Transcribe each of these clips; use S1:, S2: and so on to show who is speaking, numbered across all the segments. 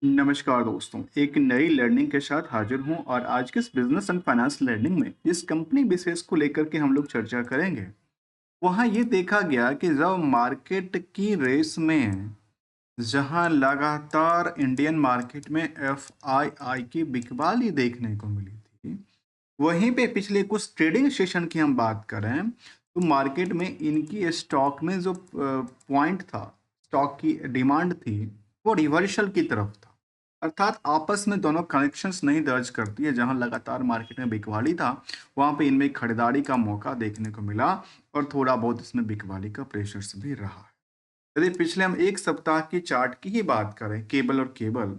S1: नमस्कार दोस्तों, एक नई लर्निंग के साथ हाजिर हूं और आज के इस बिजनेस एंड फाइनेंस लर्निंग में जिस कंपनी विशेष को लेकर के हम लोग चर्चा करेंगे, वहां ये देखा गया कि जब मार्केट की रेस में जहां लगातार इंडियन मार्केट में एफआईआई की बिकवाली देखने को मिली थी, वहीं पे पिछले कुछ ट्रेडिंग सेशन की हम बात करें तो मार्केट में इनकी स्टॉक में जो पॉइंट था, स्टॉक की डिमांड थी, वो रिवर्सल की तरफ था। अर्थात आपस में दोनों कनेक्शंस नहीं दर्ज करती है। जहां लगातार मार्केट में बिकवाली था, वहां पे इनमें खरीदारी का मौका देखने को मिला और थोड़ा बहुत इसमें बिकवाली का प्रेशर्स भी रहा है। यदि पिछले हम एक सप्ताह की चार्ट की ही बात करें, केबल और केबल,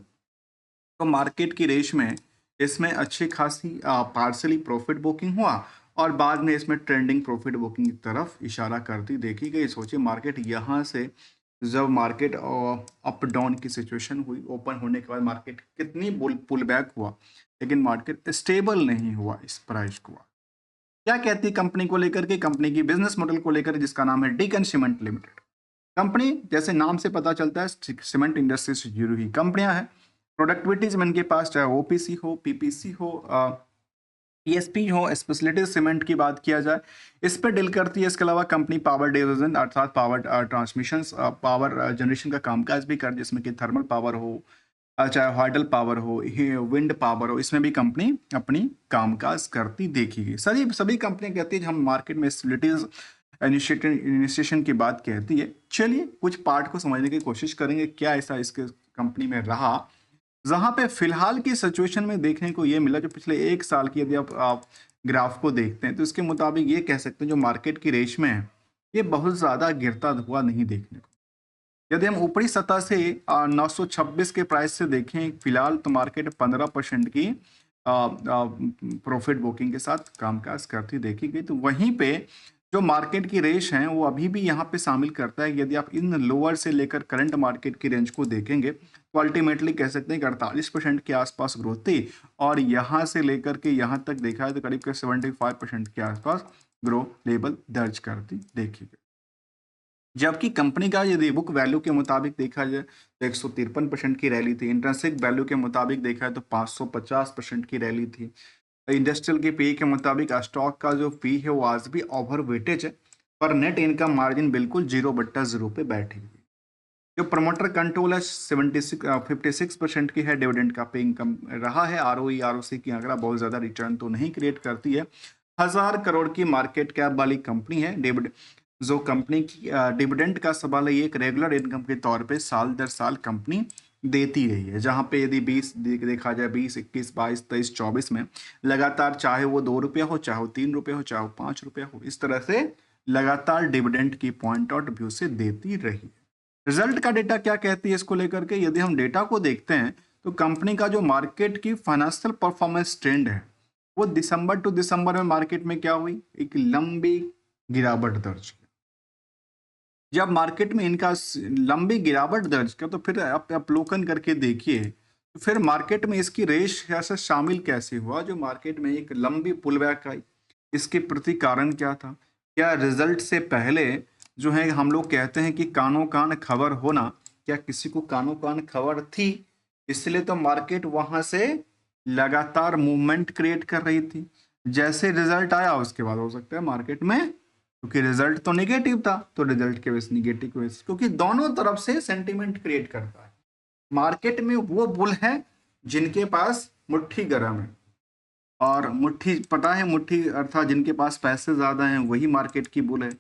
S1: तो मार्केट की रेस में इसमें अच्छी खासी पार्सली प्रॉफिट बुकिंग हुआ और बाद में इसमें ट्रेंडिंग प्रॉफिट बुकिंग की तरफ इशारा करती देखी गई। सोचिए मार्केट यहाँ से जब मार्केट अप डाउन की सिचुएशन हुई, ओपन होने के बाद मार्केट कितनी पुल बैक हुआ, लेकिन मार्केट स्टेबल नहीं हुआ इस प्राइस को। क्या कहती है कंपनी को लेकर के, कंपनी की बिजनेस मॉडल को लेकर, जिसका नाम है डेक्कन सीमेंट लिमिटेड। कंपनी जैसे नाम से पता चलता है सीमेंट इंडस्ट्री से जुड़ी हुई कंपनियां हैं। प्रोडक्टिविटीज में इनके पास चाहे ओपीसी हो, पीपीसी हो, पीएसपी हो, स्पेशलिटी सीमेंट की बात किया जाए, इस पर डील करती है। इसके अलावा कंपनी पावर डिवीजन अर्थात पावर ट्रांसमिशन, पावर जनरेशन का कामकाज भी कर, जिसमें कि थर्मल पावर हो, चाहे हाइडल पावर हो, विंड पावर हो, इसमें भी कंपनी अपनी कामकाज करती देखी गई। सभी सभी कंपनियां कहती है हम मार्केट में फैसिलिटीज इनिशिएशन की बात कहती है। चलिए कुछ पार्ट को समझने की कोशिश करेंगे, क्या ऐसा इसके कंपनी में रहा जहां पे फिलहाल की सिचुएशन में देखने को ये मिला। जो पिछले एक साल की यदि आप ग्राफ को देखते हैं तो इसके मुताबिक ये कह सकते हैं जो मार्केट की रेस में है, ये बहुत ज्यादा गिरता हुआ नहीं देखने को। यदि हम ऊपरी सतह से 926 के प्राइस से देखें फिलहाल, तो मार्केट 15% की प्रॉफिट बुकिंग के साथ कामकाज करती देखी गई। तो वहीं पे जो मार्केट की रेस है वो अभी भी यहाँ पे शामिल करता है। यदि आप इन लोअर से लेकर करंट मार्केट की रेंज को देखेंगे तो अल्टीमेटली कह सकते हैं कि 48% के आसपास ग्रोथ थी और यहाँ से लेकर के यहाँ तक देखा है तो करीब के 75% के आसपास ग्रो लेवल दर्ज करती देखी गई। जबकि कंपनी का यदि बुक वैल्यू के मुताबिक देखा जाए तो 153% की रैली थी। इंट्रिंसिक वैल्यू के मुताबिक देखा है तो 550% की रैली थी। इंडस्ट्रियल के पी के मुताबिक स्टॉक का जो पी है वो आज भी ओवर वेटेज है, पर नेट इनकम मार्जिन बिल्कुल 0/0 पे बैठी हुई। जो प्रमोटर कंट्रोल है 56% की है। डिविडेंड का पे इनकम रहा है। आरओई आरओसी की आंकड़ा बहुत ज्यादा रिटर्न तो नहीं क्रिएट करती है। 1000 करोड़ की मार्केट कैप वाली कंपनी है। जो कंपनी की डिविडेंड का सवाल है, ये एक रेगुलर इनकम के तौर पे साल दर साल कंपनी देती रही है। जहां पे यदि 20 देखा जाए, 20, 21, 22, 23, 24 में लगातार, चाहे वो ₹2 हो, चाहे वो ₹3 हो, चाहे वो ₹5 हो, इस तरह से लगातार डिविडेंड की पॉइंट आउट व्यू से देती रही। रिजल्ट का डेटा क्या कहती है इसको लेकर के, यदि हम डेटा को देखते हैं तो कंपनी का जो मार्केट की फाइनेंशियल परफॉर्मेंस ट्रेंड है वो दिसंबर टू दिसंबर में मार्केट में क्या हुई, एक लंबी गिरावट दर्ज की। जब मार्केट में इनका लंबी गिरावट दर्ज किया तो फिर आप अवलोकन करके देखिए तो फिर मार्केट में इसकी रेस कैसे शामिल कैसे हुआ। जो मार्केट में एक लंबी पुलबैक आई, इसके प्रति कारण क्या था? क्या रिजल्ट से पहले जो है हम लोग कहते हैं कि कानो कान खबर होना, क्या किसी को कानो कान खबर थी? इसलिए तो मार्केट वहां से लगातार मूवमेंट क्रिएट कर रही थी। जैसे रिजल्ट आया उसके बाद हो सकता है मार्केट में, क्योंकि रिजल्ट तो नेगेटिव था, तो रिजल्ट के वजह से नेगेटिव की वजह से, क्योंकि दोनों तरफ से सेंटीमेंट क्रिएट करता है। मार्केट में वो बुल है जिनके पास मुट्ठी गर्म है, और मुट्ठी पता है, मुट्ठी अर्थात जिनके पास पैसे ज्यादा हैं वही मार्केट की बुल है।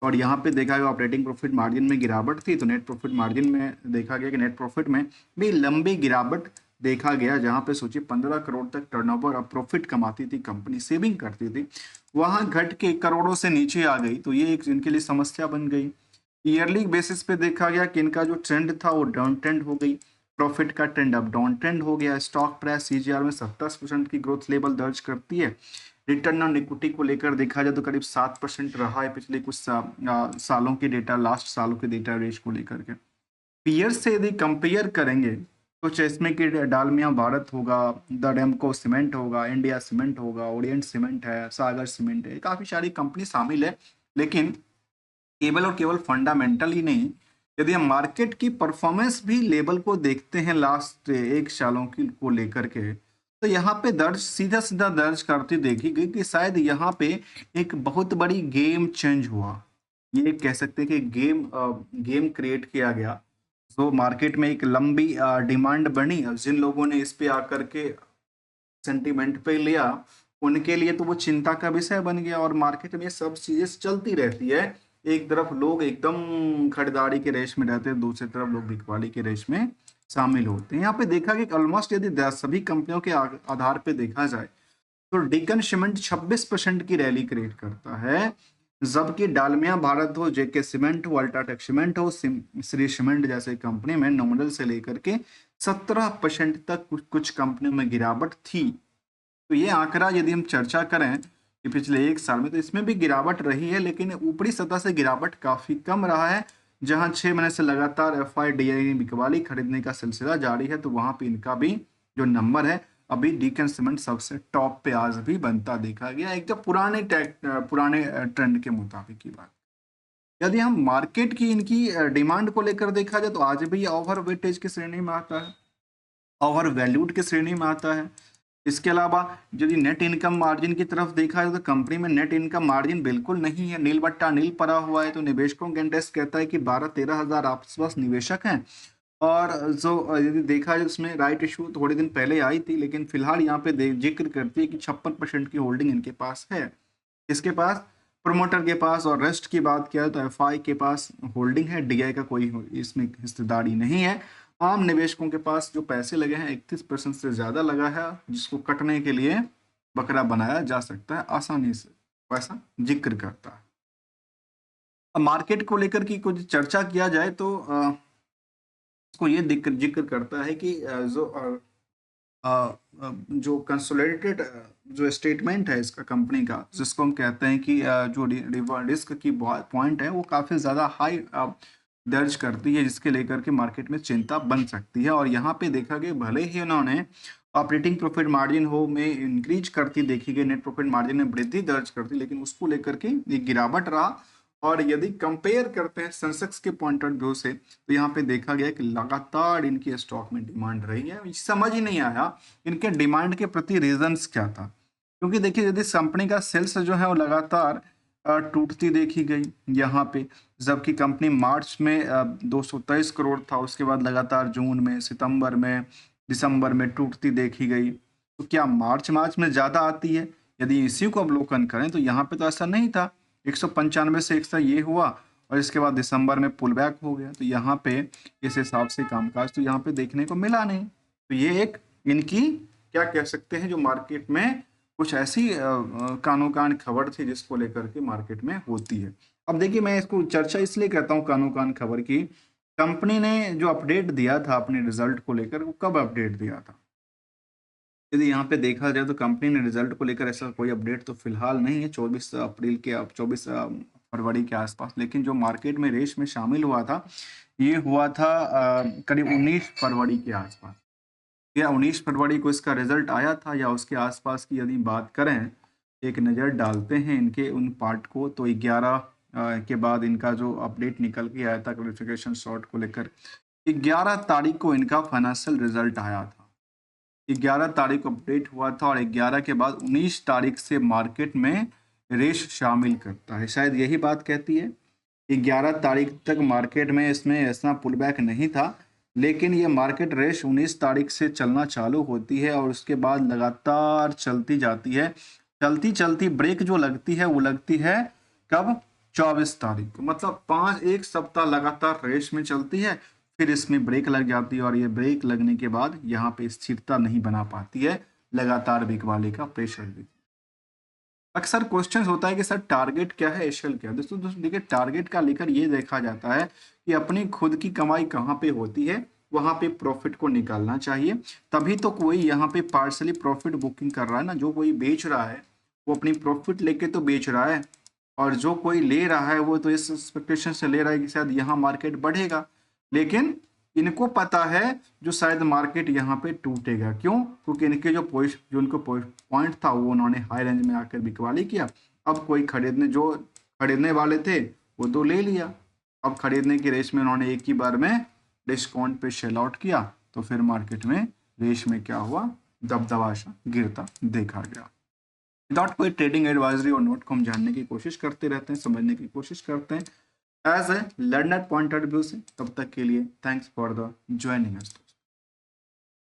S1: और यहाँ पे देखा गया ऑपरेटिंग प्रॉफिट मार्जिन में गिरावट थी, तो नेट प्रॉफिट मार्जिन में देखा गया कि नेट प्रॉफिट में भी लंबी गिरावट देखा गया। जहाँ पे सोचिए 15 करोड़ तक टर्नओवर और प्रॉफिट कमाती थी कंपनी, सेविंग करती थी, वहां घट के करोड़ों से नीचे आ गई, तो ये एक इनके लिए समस्या बन गई। ईयरली बेसिस पे देखा गया कि इनका जो ट्रेंड था वो डाउन ट्रेंड हो गई, प्रॉफिट का ट्रेंड अब डाउन ट्रेंड हो गया। स्टॉक प्राइस सीजीआर में 27% की ग्रोथ लेवल दर्ज करती है। रिटर्न ऑन इक्विटी को लेकर देखा जाए तो करीब 7% रहा है पिछले कुछ सालों के डेटा, लास्ट सालों के डेटा रेश को लेकर के। पीयर से यदि कंपेयर करेंगे तो चेस्मे की डालमिया भारत होगा, द डेमको सीमेंट होगा, इंडिया सीमेंट होगा, ओरिएंट सीमेंट है, सागर सीमेंट है, काफी सारी कंपनी शामिल है। लेकिन केवल और केवल फंडामेंटल ही नहीं, यदि हम मार्केट की परफॉर्मेंस भी लेवल को देखते हैं लास्ट 1 सालों की को लेकर के, तो यहाँ पे दर्ज सीधा सीधा दर्ज करती देखी गई कि शायद यहाँ पे एक बहुत बड़ी गेम चेंज हुआ। ये कह सकते हैं कि गेम क्रिएट किया गया। तो मार्केट में एक लंबी डिमांड बनी और जिन लोगों ने इस पे आकर के सेंटीमेंट पे लिया, उनके लिए तो वो चिंता का विषय बन गया और मार्केट में ये सब चीजें चलती रहती है। एक तरफ लोग एकदम खरीदारी के रेस में रहते हैं, दूसरी तरफ लोग बिकवाली के रेस में शामिल होते हैं। यहाँ पे देखा कि ऑलमोस्ट यदि सभी कंपनियों के आधार पे देखा जाए तो डिकन सीमेंट 26% की रैली क्रिएट करता है, जबकि डालमिया भारत हो, जेके सीमेंट हो, अल्ट्राटेक सीमेंट हो, श्री सीमेंट जैसे कंपनी में नॉमिनल से लेकर के 17% तक कुछ कंपनियों में गिरावट थी। तो ये आंकड़ा यदि हम चर्चा करें कि पिछले 1 साल में, तो इसमें भी गिरावट रही है, लेकिन ऊपरी सतह से गिरावट काफी कम रहा है। जहां 6 महीने से लगातार एफआईडीआई बिकवाली खरीदने का सिलसिला जारी है, तो वहां पे इनका भी जो नंबर है अभी डिकन सीमेंट सबसे टॉप पे आज भी बनता देखा गया, एक जो पुराने ट्रेंड के मुताबिक की बात। यदि हम मार्केट की इनकी डिमांड को लेकर देखा जाए तो आज भी ये ओवर वेटेज की श्रेणी में आता है, ओवर वैल्यूड की श्रेणी में आता है। इसके अलावा यदि नेट इनकम मार्जिन की तरफ देखा जाए तो कंपनी में नेट इनकम मार्जिन बिल्कुल नहीं है, नील बट्टा नील पड़ा हुआ है। तो निवेशकों का इंटरेस्ट कहता है कि 12-13 हजार आसपास निवेशक हैं। और जो यदि देखा जाए उसमें राइट इशू थोड़े दिन पहले आई थी, लेकिन फिलहाल यहाँ पे जिक्र करती है कि 56% की होल्डिंग इनके पास है। इसके पास प्रोमोटर के पास, और रेस्ट की बात किया तो एफआई के पास होल्डिंग है, डीआई का कोई इसमें हिस्सेदारी नहीं है। आम निवेशकों के पास जो पैसे लगे हैं 31% से ज्यादा लगा है, जिसको कटने के लिए बकरा बनाया जा सकता है आसानी से, वैसा जिक्र करता है। अब मार्केट को लेकर की कुछ चर्चा किया जाए तो इसको ये जिक्र करता है कि जो कंसोलिडेटेड जो स्टेटमेंट है इसका कंपनी का, जिसको हम कहते हैं कि जो रिस्क की पॉइंट है वो काफी ज्यादा हाई दर्ज करती है, जिसके लेकर के मार्केट में चिंता बन सकती है। और यहाँ पे देखा गया भले ही उन्होंने ऑपरेटिंग प्रॉफिट मार्जिन हो में इंक्रीज करती देखी गई, नेट प्रॉफिट मार्जिन में वृद्धि दर्ज करती, लेकिन उसको लेकर के एक गिरावट रहा। और यदि कंपेयर करते हैं सेंसेक्स के पॉइंट ऑफ व्यू से, तो यहाँ पे देखा गया कि लगातार इनकी स्टॉक में डिमांड रही है। समझ ही नहीं आया इनके डिमांड के प्रति रीजंस क्या था, क्योंकि देखिए यदि कंपनी का सेल्स जो है वो लगातार टूटती देखी गई यहाँ पे, जबकि कंपनी मार्च में 223 करोड़ था, उसके बाद लगातार जून में, सितंबर में, दिसंबर में टूटती देखी गई। तो क्या मार्च में ज्यादा आती है? यदि इसी को अवलोकन करें तो यहाँ पे तो ऐसा नहीं था, 195 से 100 ये हुआ और इसके बाद दिसंबर में पुल बैक हो गया। तो यहाँ पे इस हिसाब से कामकाज तो यहाँ पे देखने को मिला नहीं। तो ये एक इनकी क्या कह सकते हैं, जो मार्केट में कुछ ऐसी कानो कान खबर थी जिसको लेकर के मार्केट में होती है। अब देखिए मैं इसको चर्चा इसलिए कहता हूँ कानो कान खबर की, कंपनी ने जो अपडेट दिया था अपने रिजल्ट को लेकर, वो कब अपडेट दिया था? यदि यहाँ पे देखा जाए तो कंपनी ने रिजल्ट को लेकर ऐसा कोई अपडेट तो फिलहाल नहीं है 24 अप्रैल के, अब 24 फरवरी के आसपास। लेकिन जो मार्केट में रेस में शामिल हुआ था ये हुआ था करीब 19 फरवरी के आसपास, या 19 फरवरी को इसका रिजल्ट आया था या उसके आसपास की यदि बात करें, एक नज़र डालते हैं इनके उन पार्ट को, तो 11 के बाद इनका जो अपडेट निकल के आया था क्वालिफिकेशन शॉर्ट को लेकर, 11 तारीख को इनका फाइनेंशियल रिजल्ट आया था। 11 तारीख को अपडेट हुआ था और 11 के बाद 19 तारीख से मार्केट में रेस शामिल करता है, शायद यही बात कहती है। 11 तारीख तक मार्केट में इसमें ऐसा पुल बैक नहीं था, लेकिन ये मार्केट रेस 19 तारीख से चलना चालू होती है और उसके बाद लगातार चलती जाती है। चलती चलती ब्रेक जो लगती है वो लगती है कब? 24 तारीख को। मतलब एक सप्ताह लगातार रेस में चलती है, फिर इसमें ब्रेक लग जाती है और ये ब्रेक लगने के बाद यहाँ पे स्थिरता नहीं बना पाती है, लगातार बिकवाली का प्रेशर भी। अक्सर क्वेश्चन होता है कि सर टारगेट क्या है, एशल क्या है? दोस्तों देखिए टारगेट का लेकर ये देखा जाता है कि अपनी खुद की कमाई कहाँ पे होती है वहां पे प्रॉफिट को निकालना चाहिए। तभी तो कोई यहाँ पे पार्सली प्रॉफिट बुकिंग कर रहा है ना, जो कोई बेच रहा है वो अपनी प्रॉफिट लेके तो बेच रहा है, और जो कोई ले रहा है वो तो इस एक्सपेक्टेशन से ले रहा है कि शायद यहाँ मार्केट बढ़ेगा। लेकिन इनको पता है जो शायद मार्केट यहाँ पे टूटेगा, क्यों? क्योंकि इनके जो उनको पॉइंट था वो उन्होंने हाई रेंज में आकर बिकवाली किया। अब कोई खरीदने वाले थे वो तो ले लिया, अब खरीदने की रेस में उन्होंने एक ही बार में डिस्काउंट पे सेल आउट किया, तो फिर मार्केट में रेस में क्या हुआ, दबदबा सा गिरता देखा गया। विदाउट कोई ट्रेडिंग एडवाइजरी और नोट को हम जानने की कोशिश करते रहते हैं, समझने की कोशिश करते हैं as a learner point of view से। तब तक के लिए thanks for the joining us.